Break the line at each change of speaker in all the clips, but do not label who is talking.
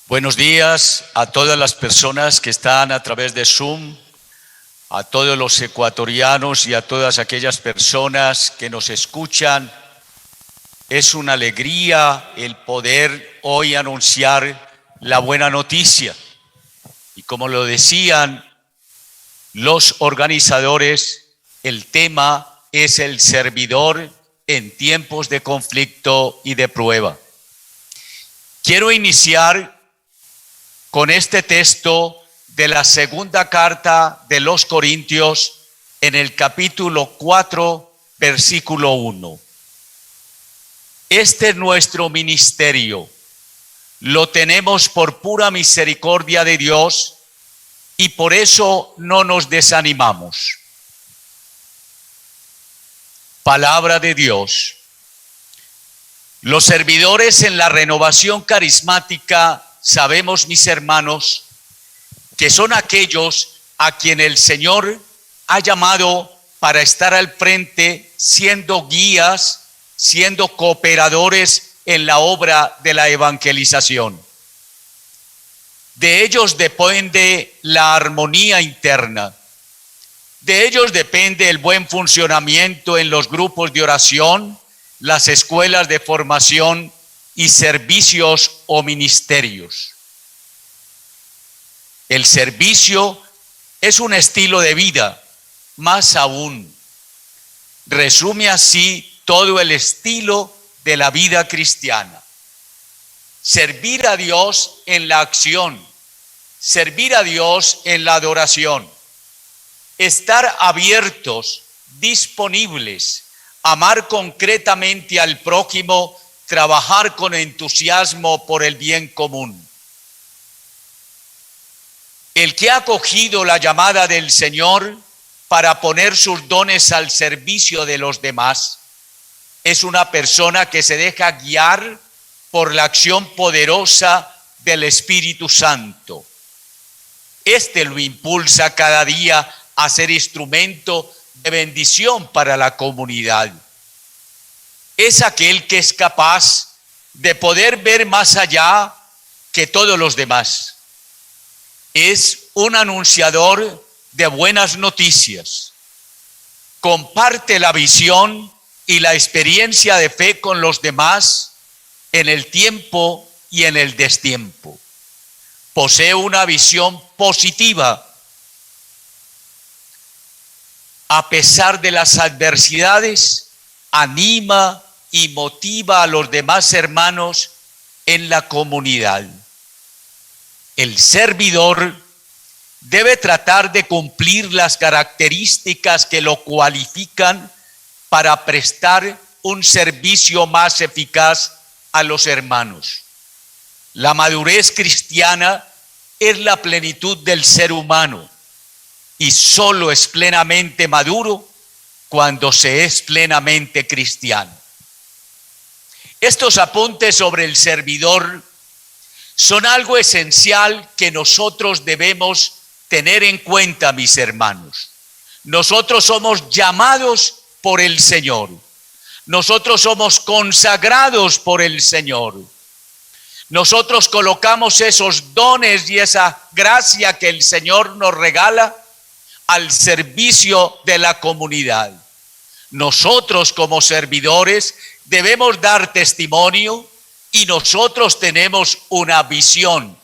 Buenos días a todas las personas que están a través de Zoom, a todos los ecuatorianos y a todas aquellas personas que nos escuchan. Es una alegría el poder hoy anunciar la buena noticia. Y como lo decían los organizadores, el tema es el servidor en tiempos de conflicto y de prueba. Quiero iniciar con este texto de la segunda carta de los Corintios en el capítulo 4, versículo 1. Este es nuestro ministerio, lo tenemos por pura misericordia de Dios y por eso no nos desanimamos. Palabra de Dios. Los servidores en la renovación carismática sabemos, mis hermanos, que son aquellos a quien el Señor ha llamado para estar al frente, siendo guías, siendo cooperadores en la obra de la evangelización. De ellos depende la armonía interna. De ellos depende el buen funcionamiento en los grupos de oración, las escuelas de formación y servicios o ministerios. El servicio es un estilo de vida, más aún. Resume así todo el estilo de la vida cristiana. Servir a Dios en la acción, servir a Dios en la adoración, estar abiertos, disponibles, amar concretamente al prójimo, trabajar con entusiasmo por el bien común. El que ha acogido la llamada del Señor para poner sus dones al servicio de los demás es una persona que se deja guiar por la acción poderosa del Espíritu Santo. Este lo impulsa cada día a ser instrumento de bendición para la comunidad. Es aquel que es capaz de poder ver más allá que todos los demás. Es un anunciador de buenas noticias. Comparte la visión y la experiencia de fe con los demás en el tiempo y en el destiempo. Posee una visión positiva. A pesar de las adversidades, anima y motiva a los demás hermanos en la comunidad. El servidor debe tratar de cumplir las características que lo cualifican para prestar un servicio más eficaz a los hermanos. La madurez cristiana es la plenitud del ser humano y solo es plenamente maduro cuando se es plenamente cristiano. Estos apuntes sobre el servidor son algo esencial que nosotros debemos tener en cuenta, mis hermanos. Nosotros somos llamados por el Señor. Nosotros somos consagrados por el Señor. Nosotros colocamos esos dones y esa gracia que el Señor nos regala al servicio de la comunidad. Nosotros como servidores debemos dar testimonio y nosotros tenemos una visión.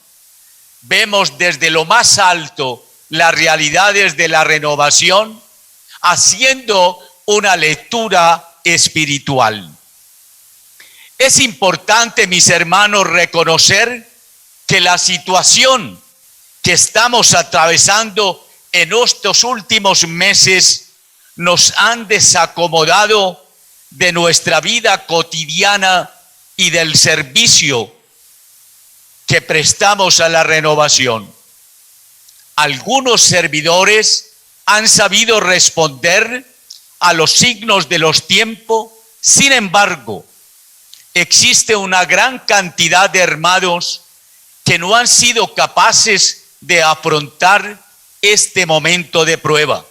Vemos desde lo más alto las realidades de la renovación, haciendo una lectura espiritual. Es importante, mis hermanos, reconocer que la situación que estamos atravesando en estos últimos meses nos han desacomodado de nuestra vida cotidiana y del servicio que prestamos a la renovación. Algunos servidores han sabido responder a los signos de los tiempos. Sin embargo, existe una gran cantidad de hermanos que no han sido capaces de afrontar este momento de prueba.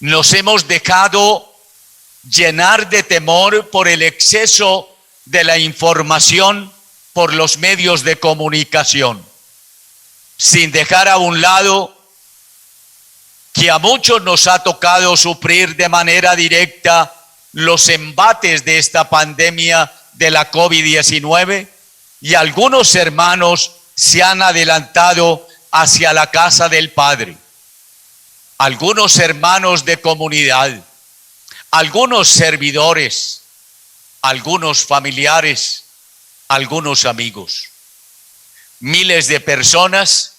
Nos hemos dejado llenar de temor por el exceso de la información por los medios de comunicación, sin dejar a un lado que a muchos nos ha tocado sufrir de manera directa los embates de esta pandemia de la COVID-19, y algunos hermanos se han adelantado hacia la casa del Padre. Algunos hermanos de comunidad, algunos servidores, algunos familiares, algunos amigos. Miles de personas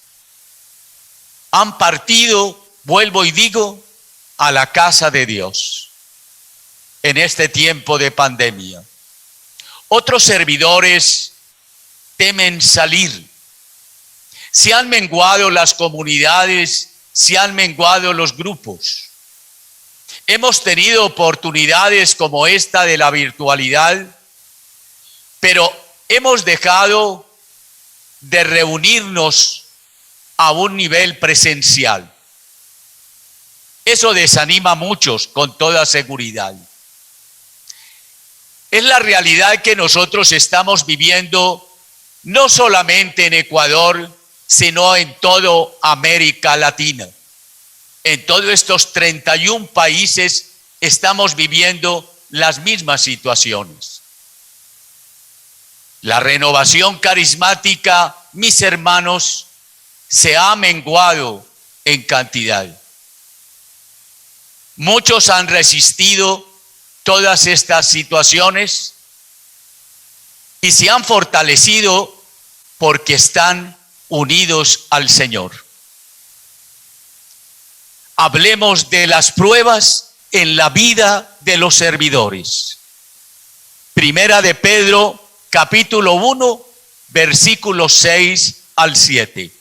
han partido, vuelvo y digo, a la casa de Dios en este tiempo de pandemia. Otros servidores temen salir. Se han menguado las comunidades, se han menguado los grupos. Hemos tenido oportunidades como esta de la virtualidad, pero hemos dejado de reunirnos a un nivel presencial. Eso desanima a muchos, con toda seguridad. Es la realidad que nosotros estamos viviendo no solamente en Ecuador, sino en toda América Latina. En todos estos 31 países estamos viviendo las mismas situaciones. La renovación carismática, mis hermanos, se ha menguado en cantidad. Muchos han resistido todas estas situaciones y se han fortalecido porque están unidos al Señor. Hablemos de las pruebas en la vida de los servidores. Primera de Pedro, capítulo 1, versículos 6 al 7.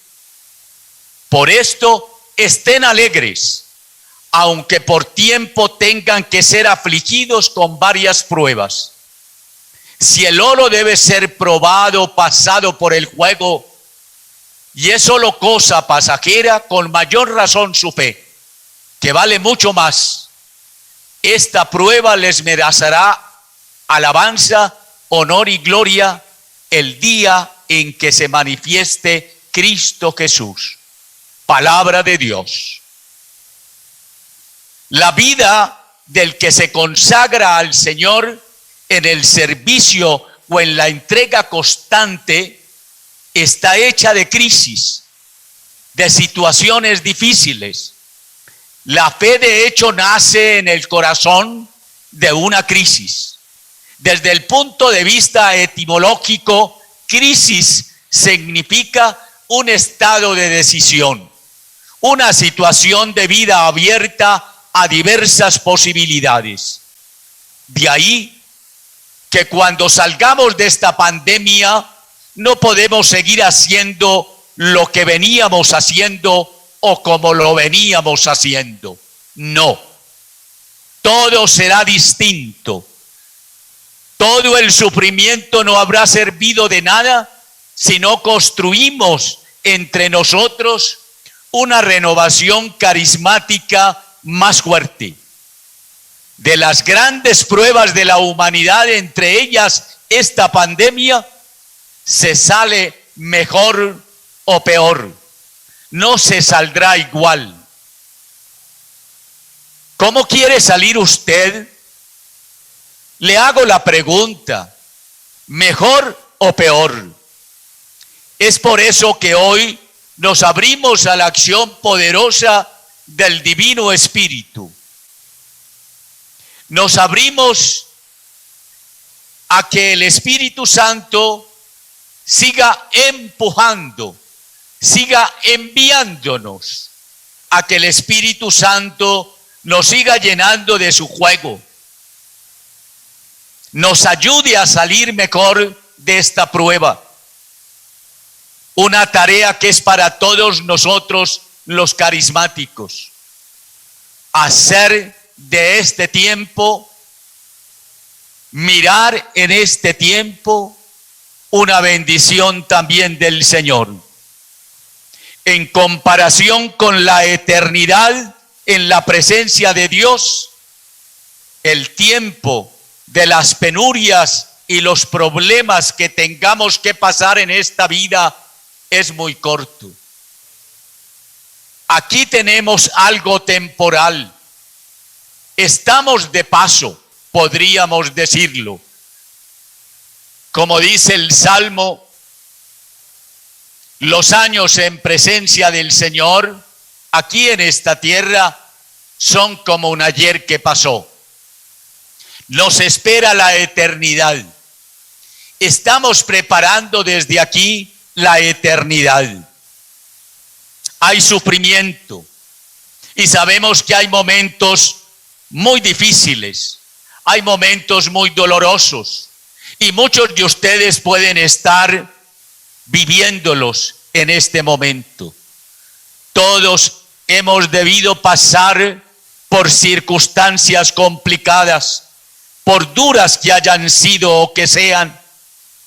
Por esto estén alegres, aunque por tiempo tengan que ser afligidos con varias pruebas. Si el oro debe ser probado, pasado por el fuego, y es solo cosa pasajera, con mayor razón su fe, que vale mucho más. Esta prueba les merecerá alabanza, honor y gloria el día en que se manifieste Cristo Jesús. Palabra de Dios. La vida del que se consagra al Señor en el servicio o en la entrega constante está hecha de crisis, de situaciones difíciles. La fe, de hecho, nace en el corazón de una crisis. Desde el punto de vista etimológico, crisis significa un estado de decisión, una situación de vida abierta a diversas posibilidades. De ahí que cuando salgamos de esta pandemia no podemos seguir haciendo lo que veníamos haciendo o como lo veníamos haciendo. No. Todo será distinto. Todo el sufrimiento no habrá servido de nada si no construimos entre nosotros una renovación carismática más fuerte. De las grandes pruebas de la humanidad, entre ellas esta pandemia, se sale mejor o peor. No se saldrá igual. ¿Cómo quiere salir usted? Le hago la pregunta, ¿mejor o peor? Es por eso que hoy nos abrimos a la acción poderosa del Divino Espíritu. Nos abrimos a que el Espíritu Santo siga empujando, siga enviándonos, a que el Espíritu Santo nos siga llenando de su fuego, nos ayude a salir mejor de esta prueba. Una tarea que es para todos nosotros los carismáticos. Hacer de este tiempo, mirar en este tiempo una bendición también del Señor. En comparación con la eternidad en la presencia de Dios, el tiempo de las penurias y los problemas que tengamos que pasar en esta vida es muy corto. Aquí tenemos algo temporal. Estamos de paso, podríamos decirlo. Como dice el Salmo, los años en presencia del Señor, aquí en esta tierra, son como un ayer que pasó. Nos espera la eternidad. Estamos preparando desde aquí la eternidad. Hay sufrimiento y sabemos que hay momentos muy difíciles, hay momentos muy dolorosos y muchos de ustedes pueden estar viviéndolos en este momento. Todos hemos debido pasar por circunstancias complicadas, por duras que hayan sido o que sean.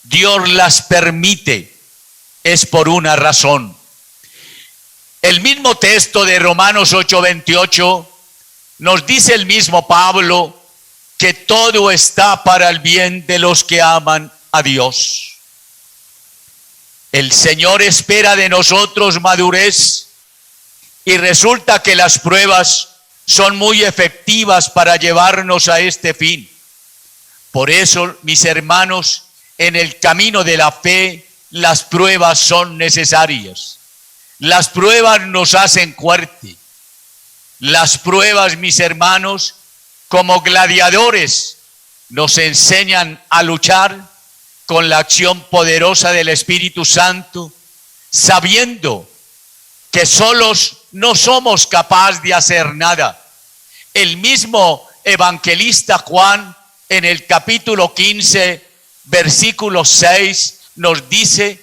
Dios las permite, es por una razón. El mismo texto de Romanos 8:28 nos dice el mismo Pablo que todo está para el bien de los que aman a Dios. El Señor espera de nosotros madurez y resulta que las pruebas son muy efectivas para llevarnos a este fin. Por eso, mis hermanos, en el camino de la fe, las pruebas son necesarias. Las pruebas nos hacen fuerte. Las pruebas, mis hermanos, como gladiadores, nos enseñan a luchar con la acción poderosa del Espíritu Santo, sabiendo que solos no somos capaces de hacer nada. El mismo evangelista Juan, en el capítulo 15, versículo 6, nos dice: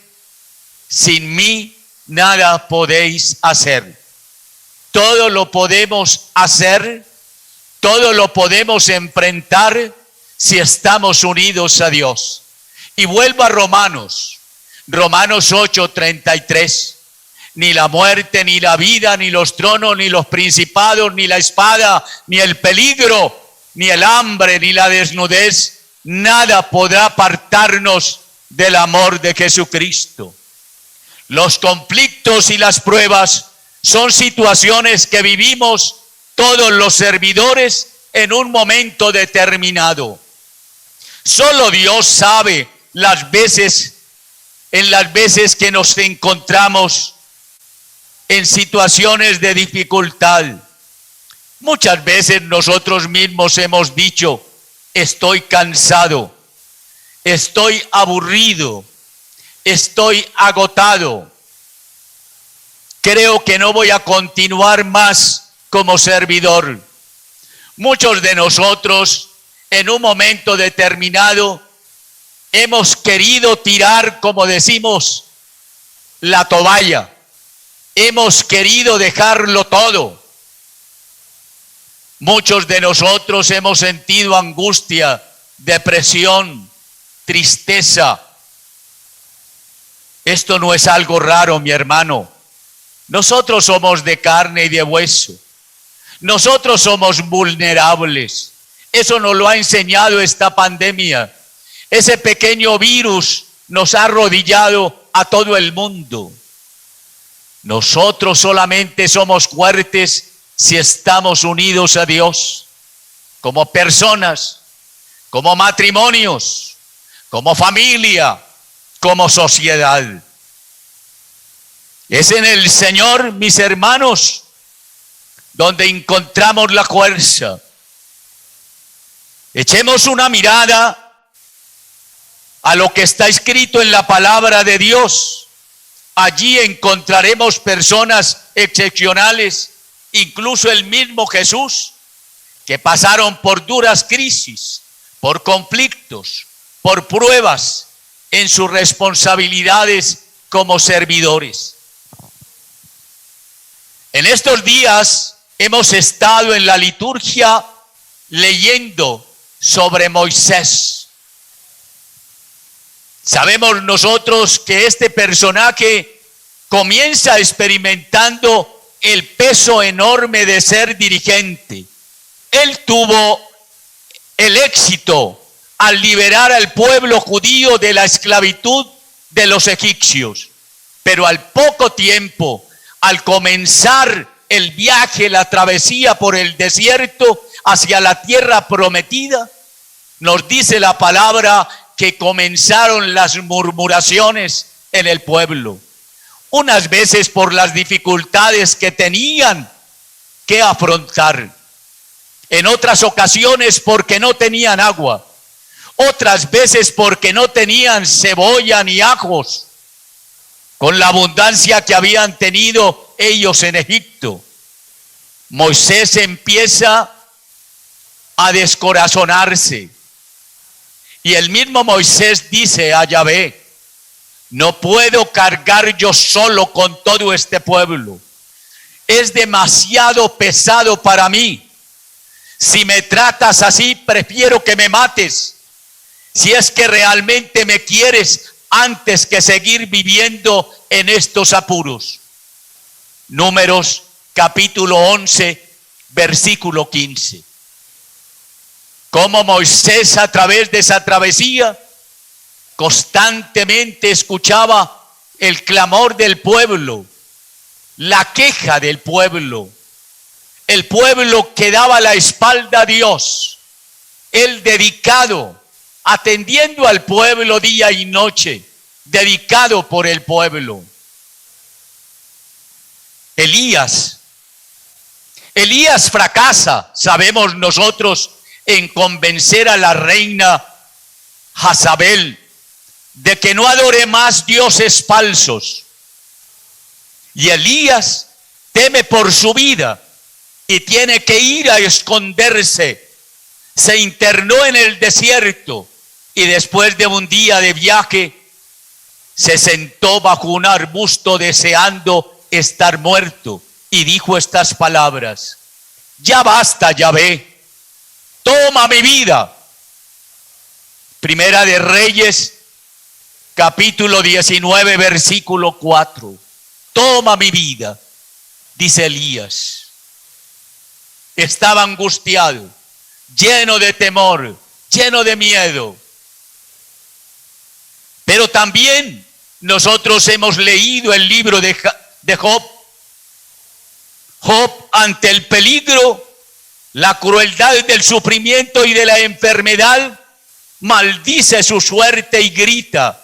sin mí nada podéis hacer. Todo lo podemos hacer, todo lo podemos enfrentar si estamos unidos a Dios. Y vuelvo a Romanos 8:33. Ni la muerte, ni la vida, ni los tronos, ni los principados, ni la espada, ni el peligro, ni el hambre, ni la desnudez, nada podrá apartarnos del amor de Jesucristo. Los conflictos y las pruebas son situaciones que vivimos todos los servidores en un momento determinado. Solo Dios sabe las veces que nos encontramos en situaciones de dificultad. Muchas veces nosotros mismos hemos dicho: estoy cansado, estoy aburrido, estoy agotado. Creo que no voy a continuar más como servidor. Muchos de nosotros en un momento determinado hemos querido tirar, como decimos, la toalla. Hemos querido dejarlo todo. Muchos de nosotros hemos sentido angustia, depresión, tristeza. Esto no es algo raro, mi hermano. Nosotros somos de carne y de hueso. Nosotros somos vulnerables. Eso nos lo ha enseñado esta pandemia. Ese pequeño virus nos ha arrodillado a todo el mundo. Nosotros solamente somos fuertes si estamos unidos a Dios, como personas, como matrimonios, como familia, como sociedad. Es en el Señor, mis hermanos, donde encontramos la fuerza. Echemos una mirada a lo que está escrito en la palabra de Dios. Allí encontraremos personas excepcionales, incluso el mismo Jesús, que pasaron por duras crisis, por conflictos, por pruebas en sus responsabilidades como servidores. En estos días hemos estado en la liturgia leyendo sobre Moisés. Sabemos nosotros que este personaje comienza experimentando el peso enorme de ser dirigente. Él tuvo el éxito al liberar al pueblo judío de la esclavitud de los egipcios. Pero al poco tiempo, al comenzar el viaje, la travesía por el desierto hacia la tierra prometida, nos dice la palabra que comenzaron las murmuraciones en el pueblo. Unas veces por las dificultades que tenían que afrontar. En otras ocasiones porque no tenían agua. Otras veces porque no tenían cebolla ni ajos, con la abundancia que habían tenido ellos en Egipto. Moisés empieza a descorazonarse. Y el mismo Moisés dice a Yahvé: no puedo cargar yo solo con todo este pueblo. Es demasiado pesado para mí. Si me tratas así, prefiero que me mates. Si es que realmente me quieres, antes que seguir viviendo en estos apuros. Números capítulo 11, versículo 15. Como Moisés, a través de esa travesía, constantemente escuchaba el clamor del pueblo, la queja del pueblo, el pueblo que daba la espalda a Dios, el dedicado, atendiendo al pueblo día y noche, dedicado por el pueblo. Elías fracasa, sabemos nosotros, en convencer a la reina Jezabel de que no adore más dioses falsos. Y Elías teme por su vida y tiene que ir a esconderse. Se internó en el desierto y después de un día de viaje se sentó bajo un arbusto deseando estar muerto y dijo estas palabras: ya basta, Yahvé, toma mi vida. Primera de Reyes, capítulo 19, versículo 4. Toma mi vida, dice Elías. Estaba angustiado, lleno de temor, lleno de miedo. Pero también nosotros hemos leído el libro de Job. Job, ante el peligro, la crueldad del sufrimiento y de la enfermedad, maldice su suerte y grita: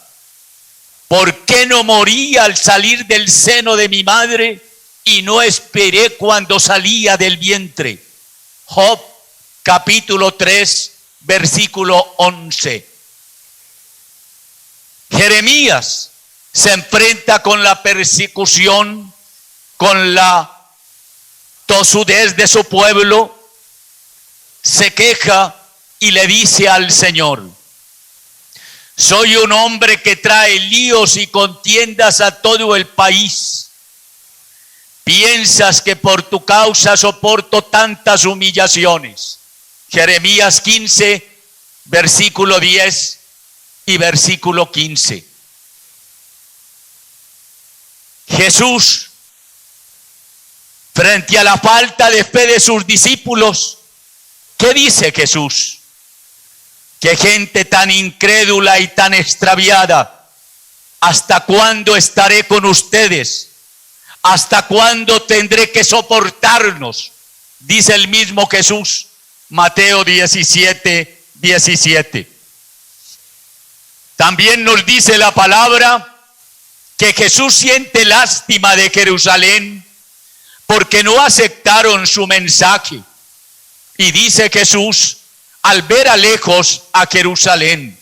¿por qué no morí al salir del seno de mi madre y no esperé cuando salía del vientre? Job capítulo 3, versículo 11. Jeremías se enfrenta con la persecución, con la tosudez de su pueblo, se queja y le dice al Señor: soy un hombre que trae líos y contiendas a todo el país. ¿Piensas que por tu causa soporto tantas humillaciones? Jeremías 15, versículo 10 y versículo 15. Jesús, frente a la falta de fe de sus discípulos, ¿qué dice Jesús? Qué gente tan incrédula y tan extraviada. ¿Hasta cuándo estaré con ustedes? ¿Hasta cuándo tendré que soportarnos? Dice el mismo Jesús, Mateo 17, 17. También nos dice la palabra que Jesús siente lástima de Jerusalén porque no aceptaron su mensaje. Y dice Jesús, al ver a lejos a Jerusalén: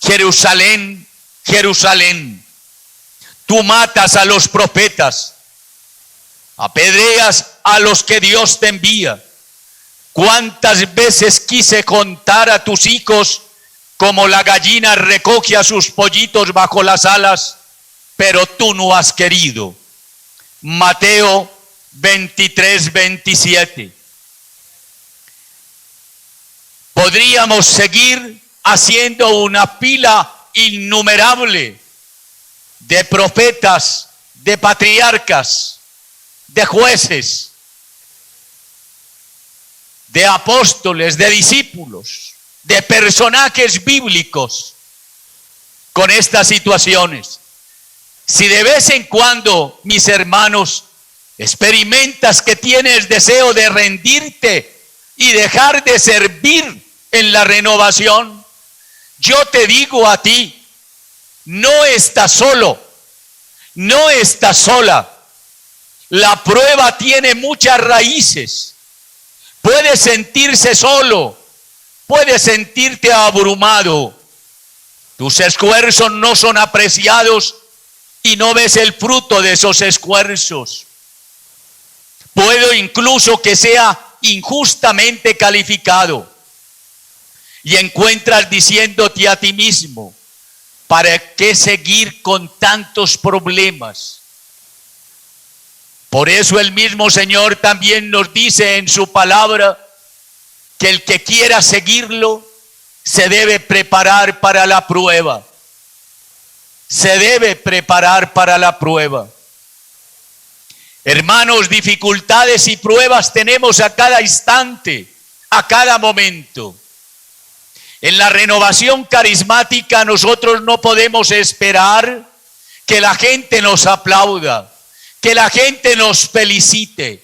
Jerusalén, Jerusalén, tú matas a los profetas, apedreas a los que Dios te envía. ¿Cuántas veces quise contar a tus hijos como la gallina recoge a sus pollitos bajo las alas, pero tú no has querido? Mateo 23, 27. Podríamos seguir haciendo una pila innumerable de profetas, de patriarcas, de jueces, de apóstoles, de discípulos, de personajes bíblicos con estas situaciones. Si de vez en cuando, mis hermanos, experimentas que tienes deseo de rendirte y dejar de servir en la renovación, yo te digo a ti, no estás solo, no estás sola. La prueba tiene muchas raíces. Puedes sentirse solo, puedes sentirte abrumado. Tus esfuerzos no son apreciados y no ves el fruto de esos esfuerzos. Puedo incluso que sea injustamente calificado. Y encuentras diciéndote a ti mismo, ¿para qué seguir con tantos problemas? Por eso el mismo Señor también nos dice en su palabra que el que quiera seguirlo se debe preparar para la prueba. Se debe preparar para la prueba. Hermanos, dificultades y pruebas tenemos a cada instante, a cada momento. En la renovación carismática nosotros no podemos esperar que la gente nos aplauda, que la gente nos felicite.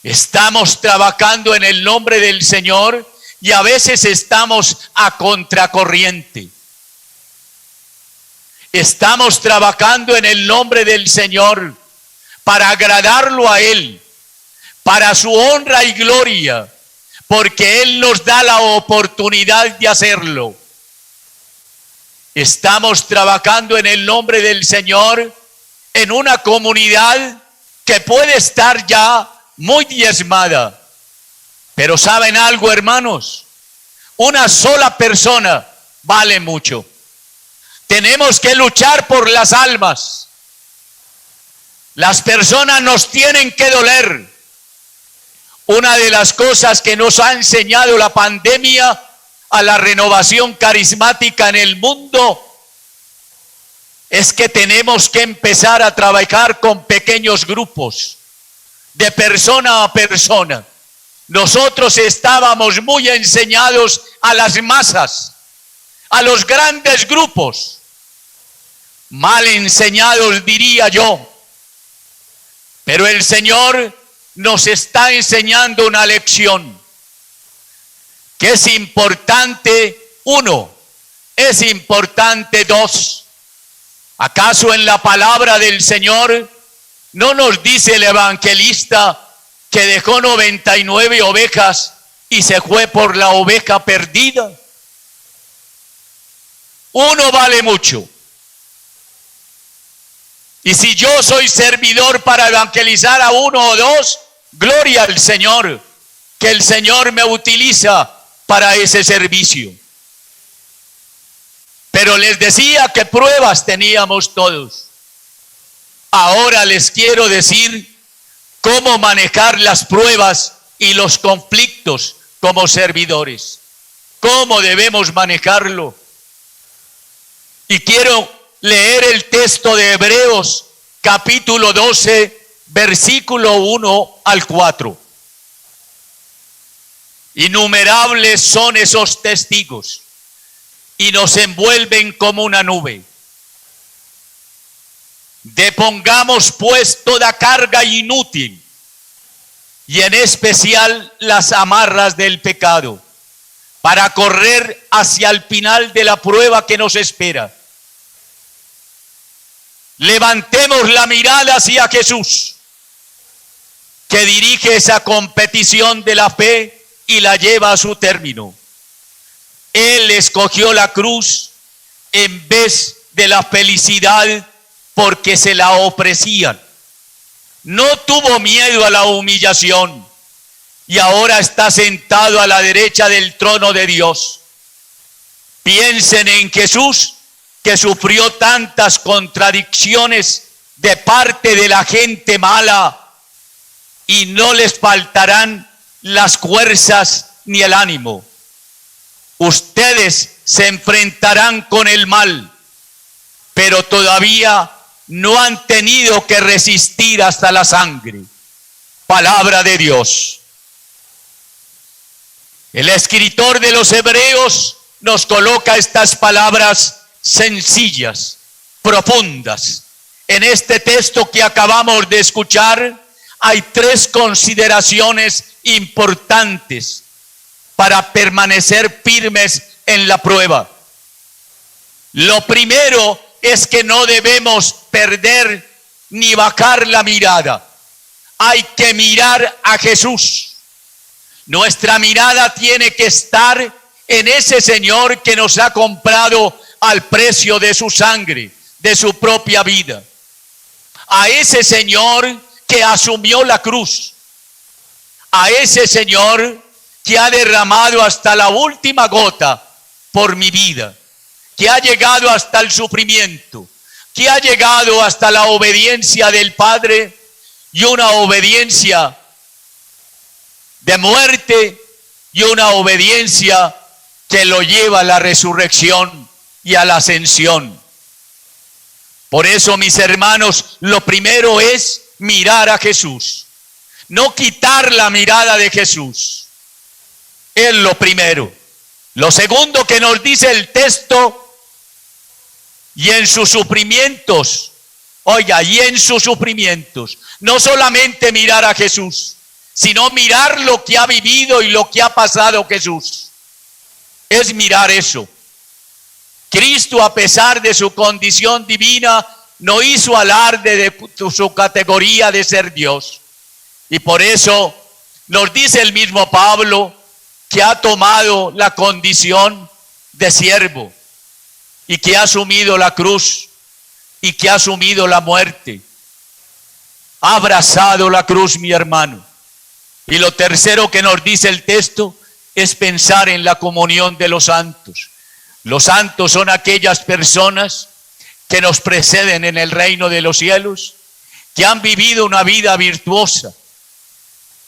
Estamos trabajando en el nombre del Señor y a veces estamos a contracorriente. Estamos trabajando en el nombre del Señor para agradarlo a Él, para su honra y gloria, porque Él nos da la oportunidad de hacerlo. Estamos trabajando en el nombre del Señor en una comunidad que puede estar ya muy diezmada. Pero ¿saben algo, hermanos? Una sola persona vale mucho. Tenemos que luchar por las almas. Las personas nos tienen que doler. Una de las cosas que nos ha enseñado la pandemia a la renovación carismática en el mundo es que tenemos que empezar a trabajar con pequeños grupos, de persona a persona. Nosotros estábamos muy enseñados a las masas, a los grandes grupos, mal enseñados diría yo. Pero el Señor nos está enseñando una lección que es importante, uno, es importante, dos. ¿Acaso en la palabra del Señor no nos dice el evangelista que dejó 99 ovejas y se fue por la oveja perdida? Uno vale mucho. Y si yo soy servidor para evangelizar a uno o dos, gloria al Señor, que el Señor me utiliza para ese servicio. Pero les decía que pruebas teníamos todos. Ahora les quiero decir cómo manejar las pruebas y los conflictos como servidores. ¿Cómo debemos manejarlo? Y quiero leer el texto de Hebreos, capítulo 12, versículo 1 al 4. Innumerables son esos testigos y nos envuelven como una nube. Depongamos pues toda carga inútil y en especial las amarras del pecado para correr hacia el final de la prueba que nos espera. Levantemos la mirada hacia Jesús, que dirige esa competición de la fe y la lleva a su término. Él escogió la cruz en vez de la felicidad porque se la ofrecían. No tuvo miedo a la humillación y ahora está sentado a la derecha del trono de Dios. Piensen en Jesús, que sufrió tantas contradicciones de parte de la gente mala y no les faltarán las fuerzas ni el ánimo. Ustedes se enfrentarán con el mal, pero todavía no han tenido que resistir hasta la sangre. Palabra de Dios. El escritor de los Hebreos nos coloca estas palabras sencillas, profundas. En este texto que acabamos de escuchar hay 3 consideraciones importantes para permanecer firmes en la prueba. Lo primero es que no debemos perder ni bajar la mirada. Hay que mirar a Jesús. Nuestra mirada tiene que estar en ese Señor que nos ha comprado al precio de su sangre, de su propia vida. A ese Señor que asumió la cruz. A ese Señor que ha derramado hasta la última gota por mi vida. Que ha llegado hasta el sufrimiento. Que ha llegado hasta la obediencia del Padre y una obediencia de muerte y una obediencia que lo lleva a la resurrección y a la ascensión. Por eso, mis hermanos, lo primero es mirar a Jesús. No quitar la mirada de Jesús. Es lo primero. Lo segundo que nos dice el texto, y en sus sufrimientos, oiga, y en sus sufrimientos, no solamente mirar a Jesús, sino mirar lo que ha vivido y lo que ha pasado Jesús. Es mirar eso. Cristo, a pesar de su condición divina, no hizo alarde de su categoría de ser Dios. Y por eso nos dice el mismo Pablo que ha tomado la condición de siervo y que ha asumido la cruz y que ha asumido la muerte. Ha abrazado la cruz, mi hermano. Y lo tercero que nos dice el texto es pensar en la comunión de los santos. Los santos son aquellas personas que nos preceden en el reino de los cielos, que han vivido una vida virtuosa.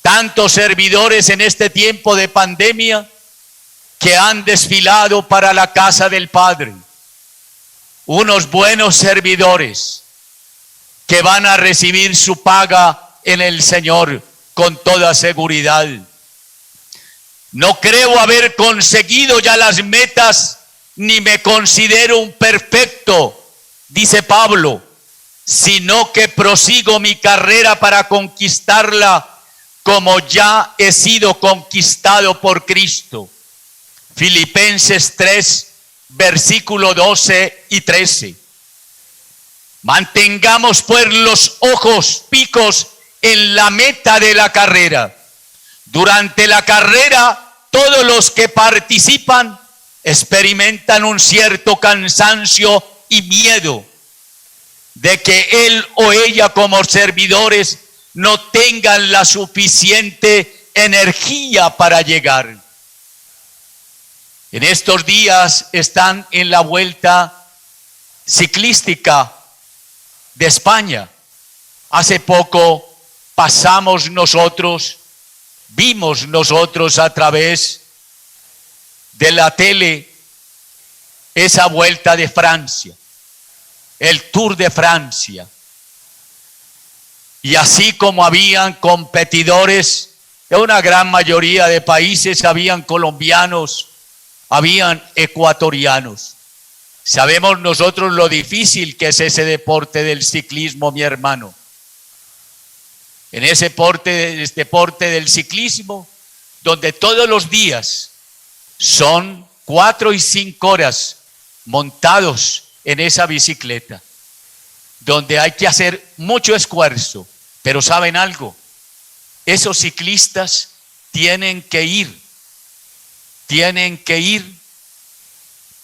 Tantos servidores en este tiempo de pandemia que han desfilado para la casa del Padre. Unos buenos servidores que van a recibir su paga en el Señor con toda seguridad. No creo haber conseguido ya las metas, ni me considero un perfecto, dice Pablo, sino que prosigo mi carrera para conquistarla como ya he sido conquistado por Cristo. Filipenses 3, versículo 12 y 13. Mantengamos pues los ojos fijos en la meta de la carrera. Durante la carrera, todos los que participan experimentan un cierto cansancio y miedo de que él o ella como servidores no tengan la suficiente energía para llegar. En estos días están en la vuelta ciclística de España. Hace poco vimos nosotros a través de la tele esa vuelta de Francia, el Tour de Francia. Y así como habían competidores de una gran mayoría de países, habían colombianos, habían ecuatorianos. Sabemos nosotros lo difícil que es ese deporte del ciclismo, mi hermano. En ese deporte del ciclismo, donde todos los días son 4 y 5 horas montados en esa bicicleta, donde hay que hacer mucho esfuerzo. Pero ¿saben algo? Esos ciclistas tienen que ir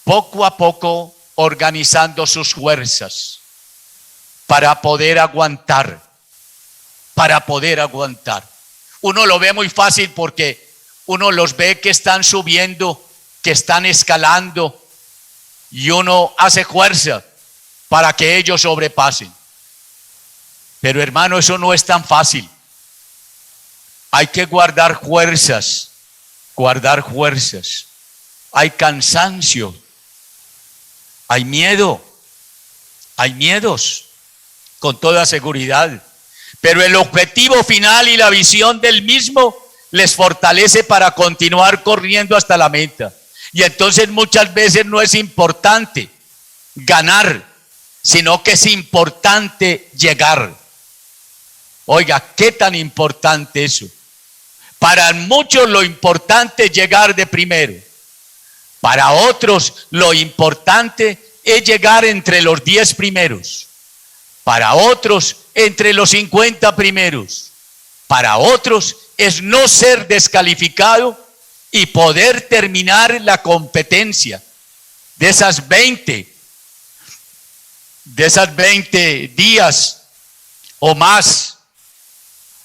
poco a poco organizando sus fuerzas para poder aguantar. Uno lo ve muy fácil porque uno los ve que están subiendo, que están escalando, y uno hace fuerza para que ellos sobrepasen. Pero hermano, eso no es tan fácil. Hay que guardar fuerzas. Hay cansancio, hay miedo, hay miedos, con toda seguridad. Pero el objetivo final y la visión del mismo les fortalece para continuar corriendo hasta la meta. Y entonces muchas veces no es importante ganar, sino que es importante llegar. Oiga, qué tan importante eso. Para muchos lo importante es llegar de primero. Para otros lo importante es llegar entre los 10 primeros. Para otros entre los 50 primeros. Para otros es no ser descalificado y poder terminar la competencia de esas 20 días o más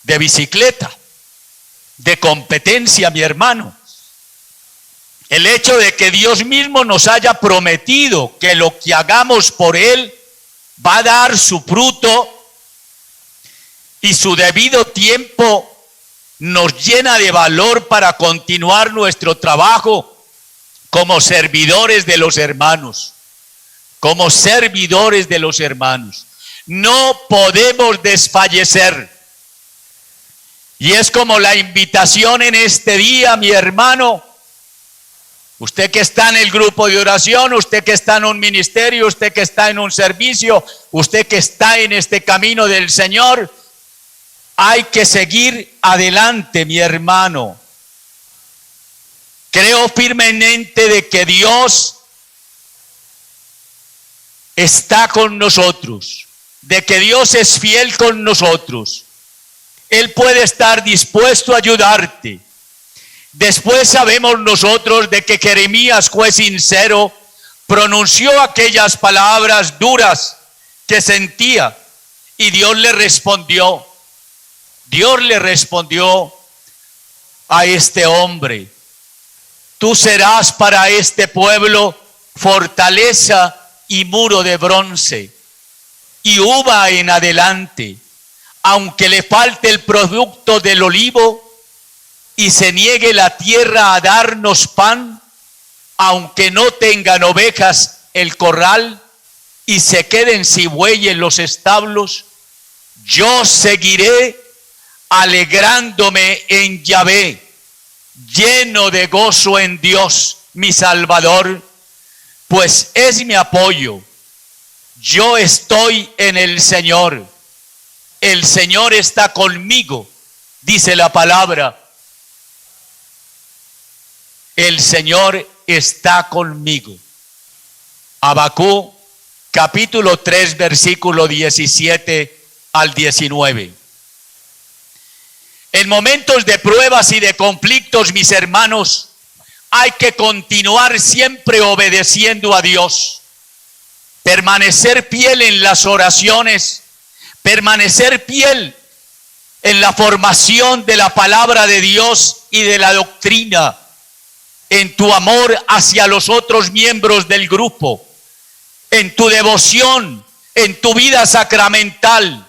de bicicleta, de competencia, mi hermano. El hecho de que Dios mismo nos haya prometido que lo que hagamos por Él va a dar su fruto y su debido tiempo nos llena de valor para continuar nuestro trabajo como servidores de los hermanos. Como servidores de los hermanos. No podemos desfallecer. Y es como la invitación en este día, mi hermano. Usted que está en el grupo de oración, usted que está en un ministerio, usted que está en un servicio, usted que está en este camino del Señor, hay que seguir adelante, mi hermano. Creo firmemente de que Dios está con nosotros, de que Dios es fiel con nosotros. Él puede estar dispuesto a ayudarte. Después sabemos nosotros de que Jeremías fue sincero, pronunció aquellas palabras duras que sentía y Dios le respondió. Dios le respondió a este hombre: tú serás para este pueblo fortaleza y muro de bronce y uva en adelante, aunque le falte el producto del olivo y se niegue la tierra a darnos pan, aunque no tengan ovejas el corral y se queden sin buey en los establos, yo seguiré alegrándome en Yahvé, lleno de gozo en Dios, mi Salvador, pues es mi apoyo. Yo estoy en el Señor. El Señor está conmigo, dice la palabra. El Señor está conmigo. Habacuc, capítulo 3, versículo 17 al 19. En momentos de pruebas y de conflictos, mis hermanos, hay que continuar siempre obedeciendo a Dios. Permanecer fiel en las oraciones, permanecer fiel en la formación de la palabra de Dios y de la doctrina, en tu amor hacia los otros miembros del grupo, en tu devoción, en tu vida sacramental.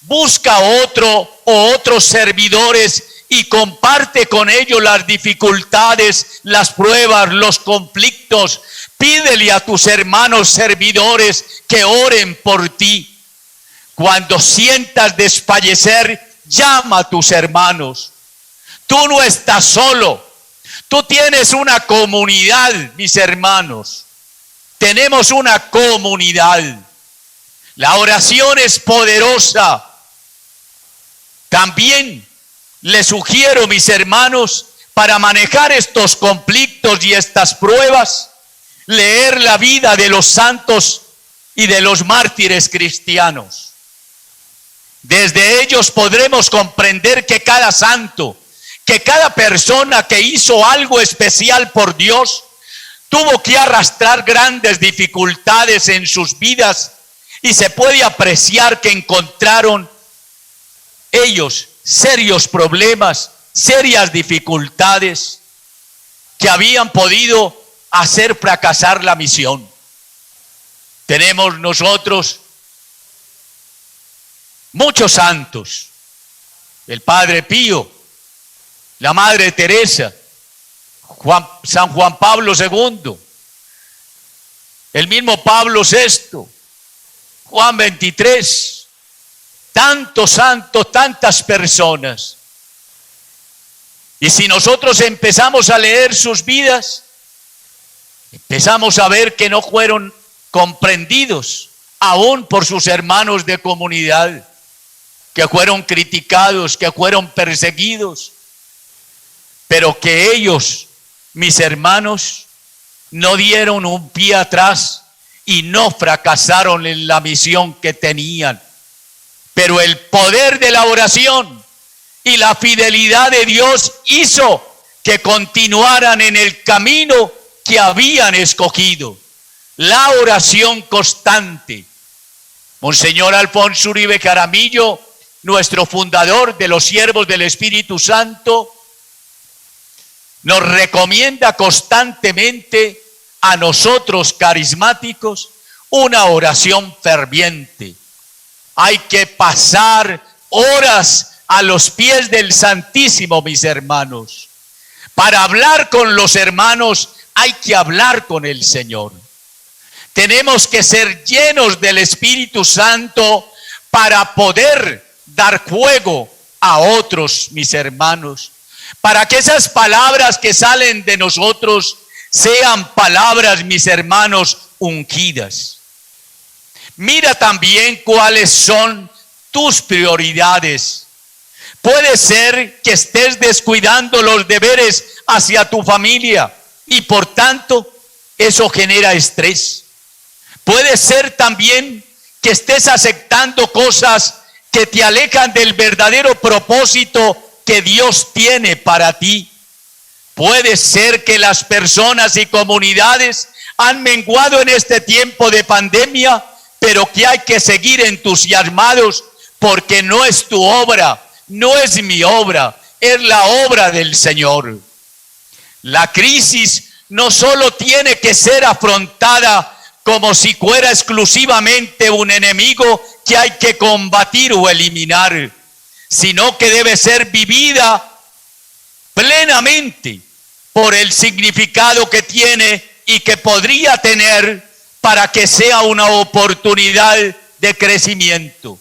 Busca otro o otros servidores y comparte con ellos las dificultades, las pruebas, los conflictos. Pídele a tus hermanos servidores que oren por ti. Cuando sientas desfallecer, llama a tus hermanos. Tú no estás solo. Tú tienes una comunidad, mis hermanos. Tenemos una comunidad. La oración es poderosa. También les sugiero, mis hermanos, para manejar estos conflictos y estas pruebas, leer la vida de los santos y de los mártires cristianos. Desde ellos podremos comprender que cada santo, que cada persona que hizo algo especial por Dios, tuvo que arrastrar grandes dificultades en sus vidas y se puede apreciar que encontraron ellos serios problemas, serias dificultades que habían podido hacer fracasar la misión. Tenemos nosotros muchos santos, el Padre Pío, la Madre Teresa, San Juan Pablo II, el mismo Pablo VI, Juan XXIII, tantos santos, tantas personas Y si nosotros empezamos a leer sus vidas, empezamos a ver que no fueron comprendidos aún por sus hermanos de comunidad, que fueron criticados, que fueron perseguidos, pero que ellos, mis hermanos, no dieron un pie atrás y no fracasaron en la misión que tenían. Pero el poder de la oración y la fidelidad de Dios hizo que continuaran en el camino que habían escogido. La oración constante. Monseñor Alfonso Uribe Jaramillo, nuestro fundador de los Siervos del Espíritu Santo, nos recomienda constantemente a nosotros carismáticos una oración ferviente. Hay que pasar horas a los pies del Santísimo, mis hermanos. Para hablar con los hermanos hay que hablar con el Señor. Tenemos que ser llenos del Espíritu Santo para poder dar fuego a otros, mis hermanos. Para que esas palabras que salen de nosotros sean palabras, mis hermanos, ungidas. Mira también cuáles son tus prioridades. Puede ser que estés descuidando los deberes hacia tu familia y por tanto eso genera estrés. Puede ser también que estés aceptando cosas que te alejan del verdadero propósito que Dios tiene para ti. Puede ser que las personas y comunidades han menguado en este tiempo de pandemia, pero que hay que seguir entusiasmados porque no es tu obra, no es mi obra, es la obra del Señor. La crisis no solo tiene que ser afrontada como si fuera exclusivamente un enemigo que hay que combatir o eliminar, sino que debe ser vivida plenamente por el significado que tiene y que podría tener para que sea una oportunidad de crecimiento.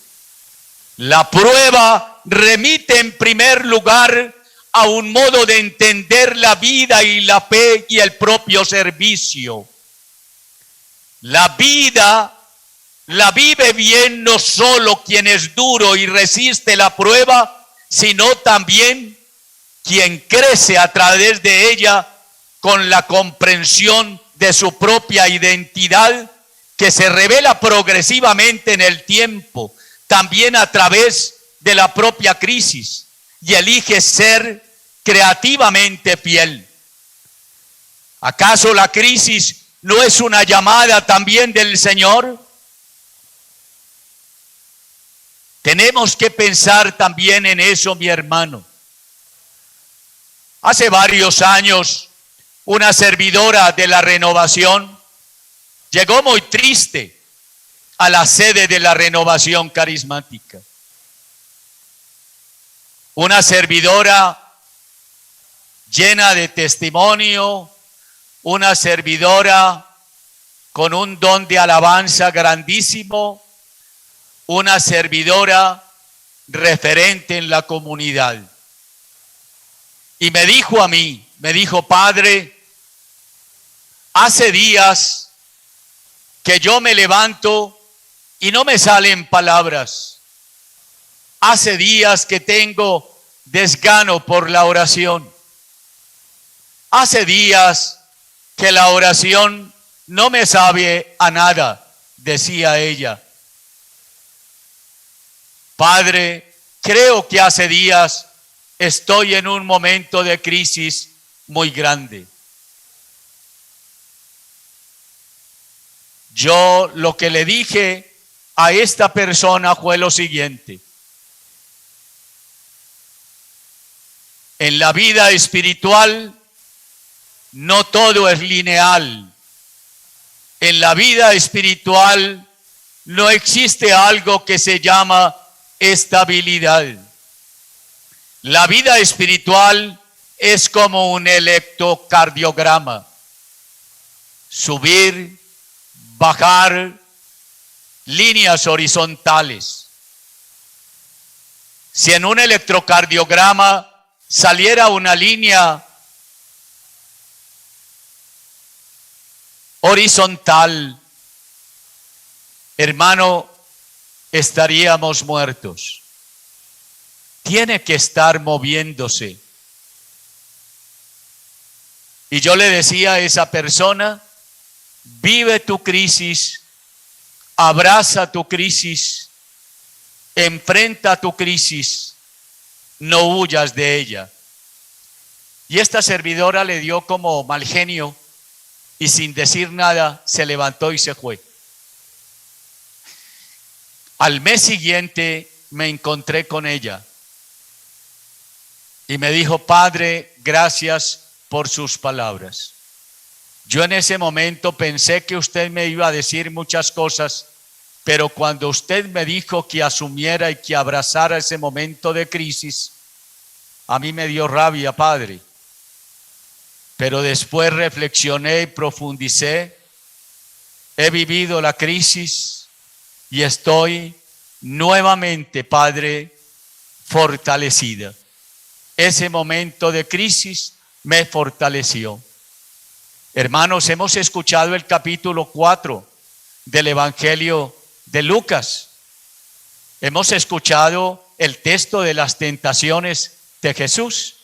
La prueba remite en primer lugar a un modo de entender la vida y la fe y el propio servicio. La vida la vive bien no solo quien es duro y resiste la prueba, sino también quien crece a través de ella con la comprensión de su propia identidad, que se revela progresivamente en el tiempo, también a través de la propia crisis, y elige ser creativamente fiel. ¿Acaso la crisis no es una llamada también del Señor? Tenemos que pensar también en eso, mi hermano. Hace varios años, una servidora de la Renovación llegó muy triste a la sede de la Renovación Carismática. Una servidora llena de testimonio, una servidora con un don de alabanza grandísimo, una servidora referente en la comunidad. Y me dijo a mí, me dijo: Padre, hace días que yo me levanto y no me salen palabras. Hace días que tengo desgano por la oración. Hace días que la oración no me sabe a nada, decía ella. Padre, creo que hace días estoy en un momento de crisis muy grande. Yo lo que le dije a esta persona fue lo siguiente: en la vida espiritual no todo es lineal. En la vida espiritual no existe algo que se llama estabilidad. La vida espiritual es como un electrocardiograma. Subir, bajar, líneas horizontales. Si en un electrocardiograma saliera una línea horizontal, hermano, estaríamos muertos. Tiene que estar moviéndose. Y yo le decía a esa persona, vive tu crisis, abraza tu crisis, enfrenta tu crisis, no huyas de ella. Y esta servidora le dio como mal genio y sin decir nada se levantó y se fue. Al mes siguiente me encontré con ella y me dijo, Padre, gracias por sus palabras. Yo en ese momento pensé que usted me iba a decir muchas cosas, pero cuando usted me dijo que asumiera y que abrazara ese momento de crisis, a mí me dio rabia, Padre. Pero después reflexioné y profundicé. He vivido la crisis y estoy nuevamente, Padre, fortalecida. Ese momento de crisis me fortaleció. Hermanos, hemos escuchado el capítulo 4 del Evangelio de Lucas. Hemos escuchado el texto de las tentaciones de Jesús.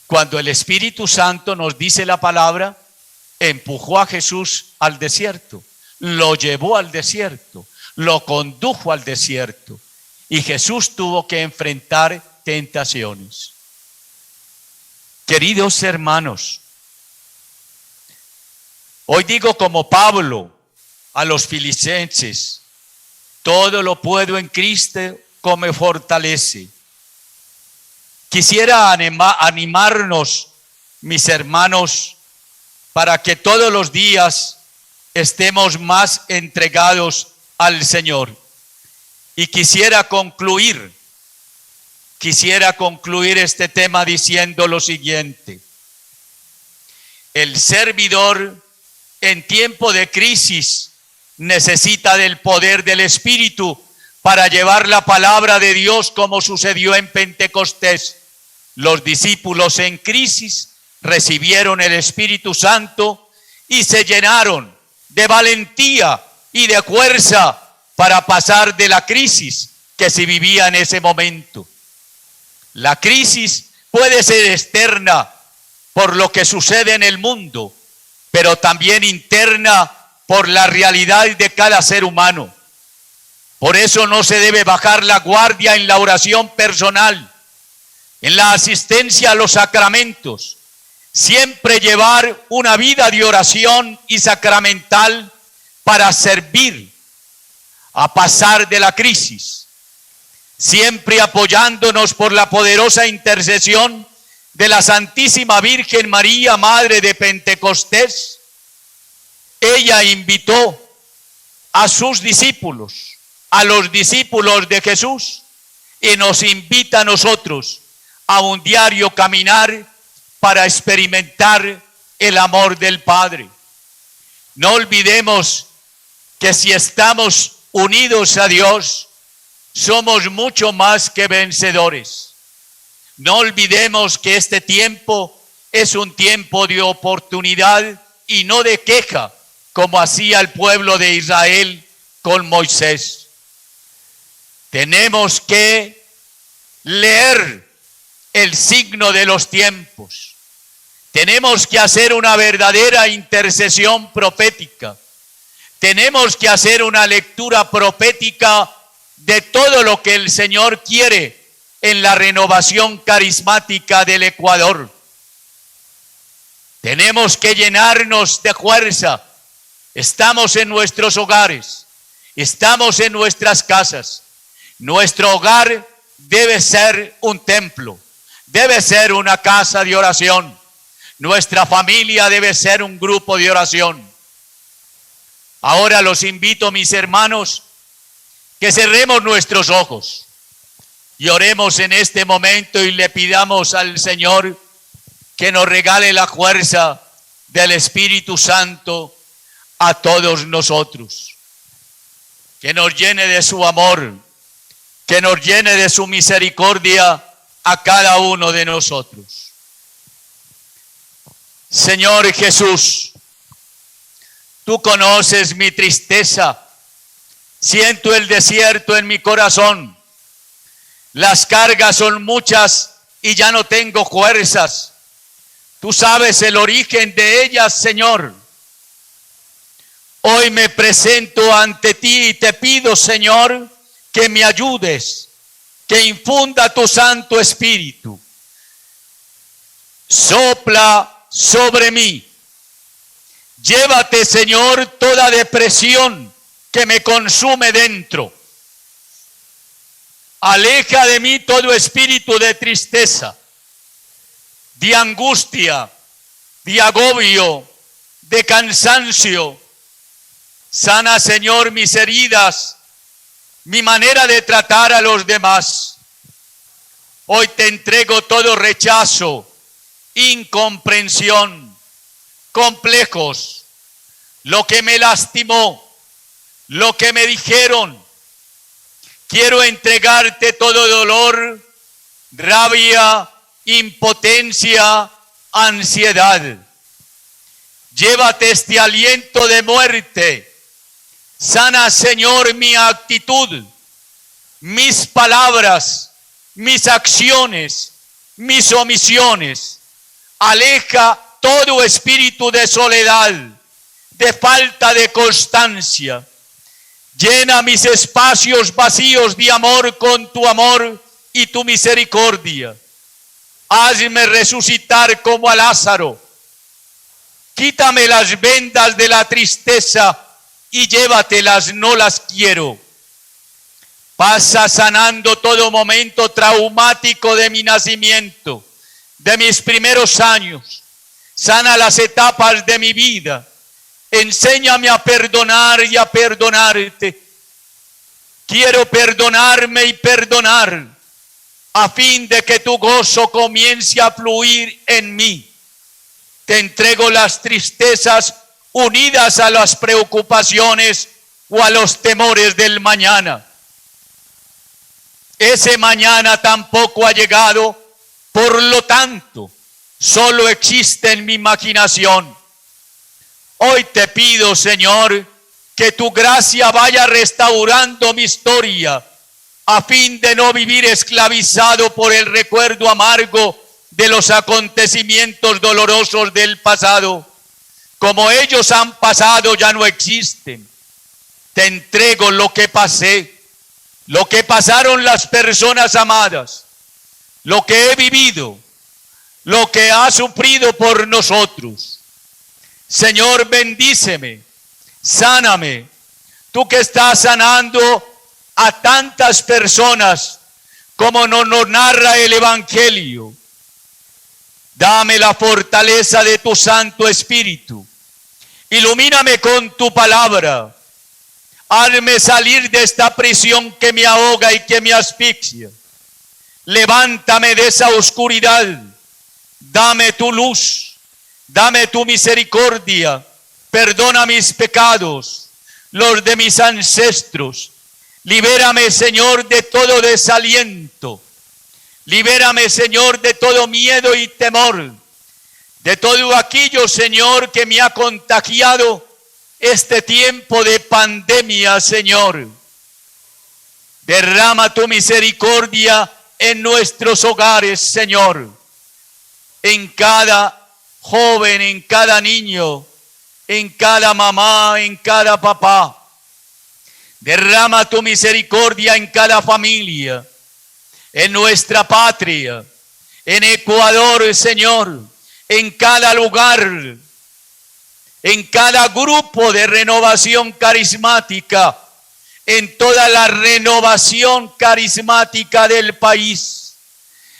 Cuando el Espíritu Santo nos dice la palabra, empujó a Jesús al desierto, lo llevó al desierto, lo condujo al desierto y Jesús tuvo que enfrentar tentaciones. Queridos hermanos, hoy digo como Pablo a los filipenses, todo lo puedo en Cristo que me fortalece. Quisiera animarnos, mis hermanos, para que todos los días estemos más entregados al Señor. Y quisiera concluir este tema diciendo lo siguiente. El servidor en tiempo de crisis necesita del poder del Espíritu para llevar la palabra de Dios, como sucedió en Pentecostés. Los discípulos en crisis recibieron el Espíritu Santo y se llenaron de valentía y de fuerza para pasar de la crisis que se vivía en ese momento. La crisis puede ser externa por lo que sucede en el mundo, pero también interna por la realidad de cada ser humano. Por eso no se debe bajar la guardia en la oración personal, en la asistencia a los sacramentos. Siempre llevar una vida de oración y sacramental para servir a pasar de la crisis. Siempre apoyándonos por la poderosa intercesión de la Santísima Virgen María, Madre de Pentecostés. Ella invitó a sus discípulos, a los discípulos de Jesús, y nos invita a nosotros a un diario caminar para experimentar el amor del Padre. No olvidemos que si estamos unidos a Dios, somos mucho más que vencedores. No olvidemos que este tiempo es un tiempo de oportunidad y no de queja, como hacía el pueblo de Israel con Moisés. Tenemos que leer el signo de los tiempos. Tenemos que hacer una verdadera intercesión profética. Tenemos que hacer una lectura profética de todo lo que el Señor quiere en la renovación carismática del Ecuador. Tenemos que llenarnos de fuerza. Estamos en nuestros hogares, estamos en nuestras casas. Nuestro hogar debe ser un templo, debe ser una casa de oración. Nuestra familia debe ser un grupo de oración. Ahora los invito, mis hermanos, que cerremos nuestros ojos y oremos en este momento y le pidamos al Señor que nos regale la fuerza del Espíritu Santo a todos nosotros, que nos llene de su amor, que nos llene de su misericordia a cada uno de nosotros. Señor Jesús, tú conoces mi tristeza. Siento el desierto en mi corazón. Las cargas son muchas y ya no tengo fuerzas. Tú sabes el origen de ellas, Señor. Hoy me presento ante ti y te pido, Señor, que me ayudes, que infunda tu Santo Espíritu. Sopla sobre mí. Llévate, Señor, toda depresión que me consume dentro. Aleja de mí todo espíritu de tristeza, de angustia, de agobio, de cansancio. Sana, Señor, mis heridas, mi manera de tratar a los demás. Hoy te entrego todo rechazo, incomprensión, complejos, lo que me lastimó, lo que me dijeron. Quiero entregarte todo dolor, rabia, impotencia, ansiedad. Llévate este aliento de muerte. Sana, Señor, mi actitud, mis palabras, mis acciones, mis omisiones. Aleja todo espíritu de soledad, de falta de constancia. Llena mis espacios vacíos de amor con tu amor y tu misericordia. Hazme resucitar como a Lázaro. Quítame las vendas de la tristeza y llévatelas, no las quiero. Pasa sanando todo momento traumático de mi nacimiento, de mis primeros años. Sana las etapas de mi vida. Enséñame a perdonar y a perdonarte. Quiero perdonarme y perdonar, a fin de que tu gozo comience a fluir en mí. Te entrego las tristezas unidas a las preocupaciones o a los temores del mañana. Ese mañana tampoco ha llegado, por lo tanto, solo existe en mi imaginación. Hoy te pido, Señor, que tu gracia vaya restaurando mi historia, a fin de no vivir esclavizado por el recuerdo amargo de los acontecimientos dolorosos del pasado. Como ellos han pasado, ya no existen. Te entrego lo que pasé, lo que pasaron las personas amadas, lo que he vivido, lo que ha sufrido por nosotros. Señor, bendíceme, sáname. Tú que estás sanando a tantas personas como nos narra el Evangelio. Dame la fortaleza de tu Santo Espíritu. Ilumíname con tu palabra. Hazme salir de esta prisión que me ahoga y que me asfixia. Levántame de esa oscuridad. Dame tu luz. Dame tu misericordia. Perdona mis pecados, los de mis ancestros. Libérame, Señor, de todo desaliento. Libérame, Señor, de todo miedo y temor. De todo aquello, Señor, que me ha contagiado este tiempo de pandemia, Señor. Derrama tu misericordia en nuestros hogares, Señor. En cada joven, en cada niño, en cada mamá, en cada papá. Derrama tu misericordia en cada familia, en nuestra patria, en Ecuador, Señor, en cada lugar, en cada grupo de renovación carismática, en toda la renovación carismática del país.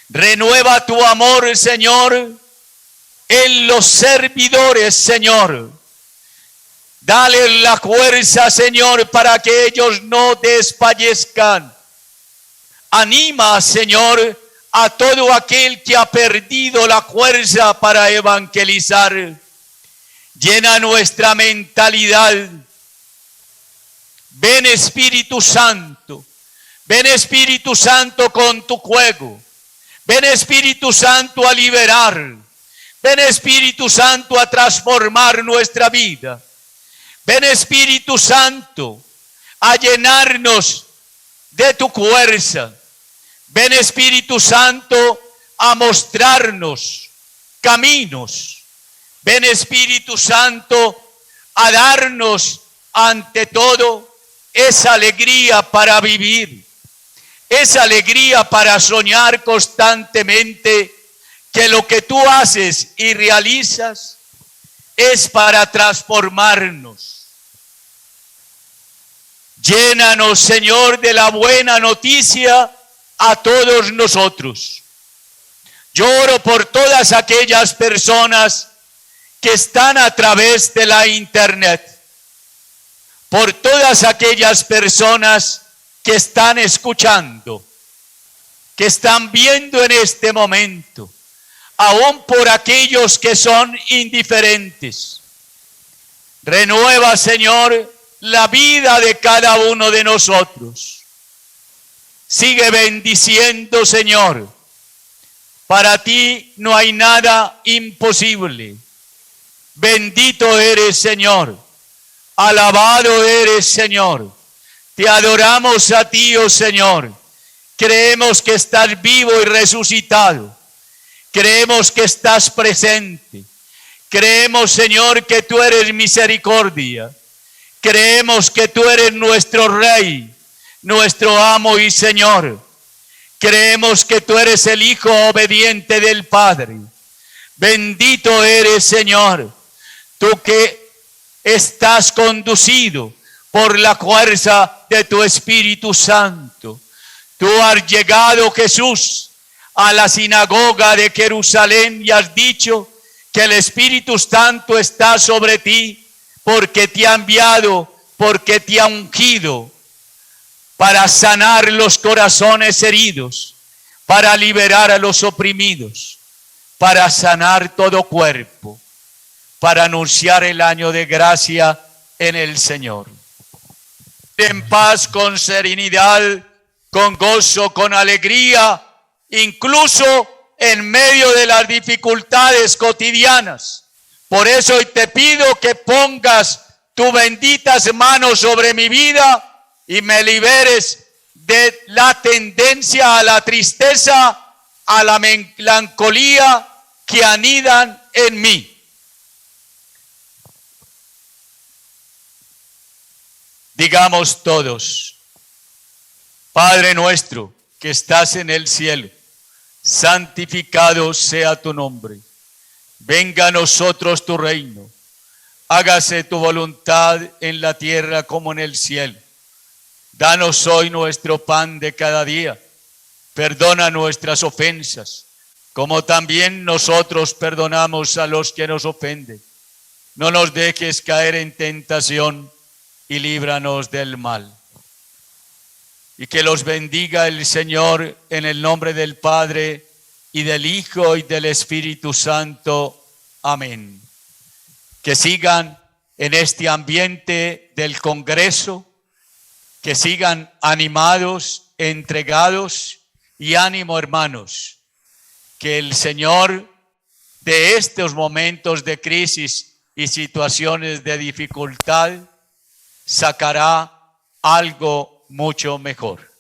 Renueva tu amor, Señor, en los servidores, Señor. Dale la fuerza, Señor, para que ellos no desfallezcan. Anima, Señor, a todo aquel que ha perdido la fuerza para evangelizar. Llena nuestra mentalidad. Ven, Espíritu Santo. Ven, Espíritu Santo, con tu fuego. Ven Espíritu Santo a liberar. Ven Espíritu Santo a transformar nuestra vida. Ven Espíritu Santo a llenarnos de tu fuerza. Ven Espíritu Santo a mostrarnos caminos. Ven Espíritu Santo a darnos ante todo esa alegría para vivir, esa alegría para soñar constantemente que lo que tú haces y realizas es para transformarnos. Llénanos, Señor, de la buena noticia a todos nosotros. Yo oro por todas aquellas personas que están a través de la internet, por todas aquellas personas que están escuchando, que están viendo en este momento, aún por aquellos que son indiferentes. Renueva, Señor, la vida de cada uno de nosotros. Sigue bendiciendo, Señor. Para ti no hay nada imposible. Bendito eres, Señor. Alabado eres, Señor. Te adoramos a ti, oh Señor. Creemos que estás vivo y resucitado. Creemos que estás presente. Creemos, Señor, que tú eres misericordia. Creemos que tú eres nuestro Rey, nuestro amo y Señor. Creemos que tú eres el Hijo obediente del Padre. Bendito eres, Señor. Tú que estás conducido por la fuerza de tu Espíritu Santo. Tú has llegado, Jesús, a la sinagoga de Jerusalén y has dicho que el Espíritu Santo está sobre ti porque te ha enviado, porque te ha ungido para sanar los corazones heridos, para liberar a los oprimidos, para sanar todo cuerpo, para anunciar el año de gracia en el Señor. En paz, con serenidad, con gozo, con alegría, incluso en medio de las dificultades cotidianas. Por eso hoy te pido que pongas tus benditas manos sobre mi vida y me liberes de la tendencia a la tristeza, a la melancolía que anidan en mí. Digamos todos: Padre nuestro que estás en el cielo, santificado sea tu nombre. Venga a nosotros tu reino. Hágase tu voluntad en la tierra como en el cielo. Danos hoy nuestro pan de cada día. Perdona nuestras ofensas, como también nosotros perdonamos a los que nos ofenden. No nos dejes caer en tentación y líbranos del mal. Y que los bendiga el Señor en el nombre del Padre, y del Hijo y del Espíritu Santo. Amén. Que sigan en este ambiente del Congreso, que sigan animados, entregados y ánimo, hermanos. Que el Señor de estos momentos de crisis y situaciones de dificultad sacará algo mucho mejor.